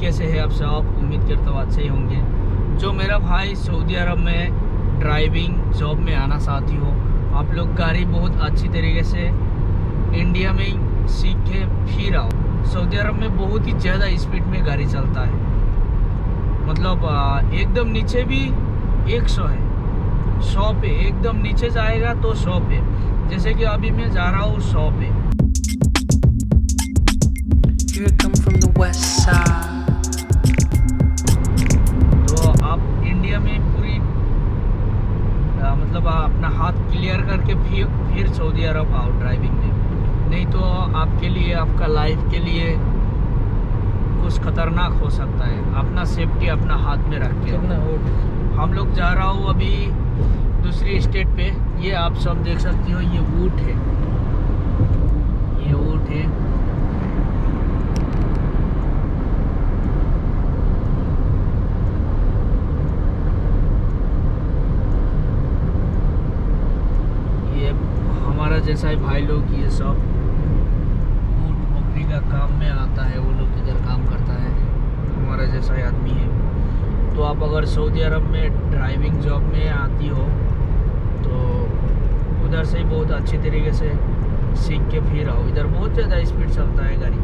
कैसे हैं आप सब? उम्मीद करता हूँ अच्छे ही होंगे। जो मेरा भाई सऊदी अरब में ड्राइविंग जॉब में आना चाहती हो, आप लोग गाड़ी बहुत अच्छी तरीके से इंडिया में सीख के फिर आओ। सऊदी अरब में बहुत ही ज़्यादा स्पीड में गाड़ी चलता है, मतलब एकदम नीचे भी 100 है, 100 पे एकदम नीचे जाएगा तो 100 पे। जैसे कि अभी मैं जा रहा हूँ 100 पे। Here I come from the west side. तो आप इंडिया में पूरी मतलब अपना हाथ क्लियर करके फिर सऊदी अरब आओ ड्राइविंग में, नहीं तो आपके लिए, आपका लाइफ के लिए कुछ खतरनाक हो सकता है। अपना सेफ्टी अपना हाथ में रख के। हम लोग जा रहा हूँ अभी दूसरी स्टेट पे। ये आप सब देख सकती हो, ये ऊँट है, ये ऊँट है। ये हमारा जैसा ही भाई लोग, ये सब ऊँट बकरी का काम में आता है, वो लोग इधर काम करता है, हमारा जैसा ही आदमी है। तो आप अगर सऊदी अरब में ड्राइविंग जॉब में आती हो तो उधर से ही बहुत अच्छी तरीके से सीख के फिर आओ। इधर बहुत ज़्यादा स्पीड चलता है गाड़ी।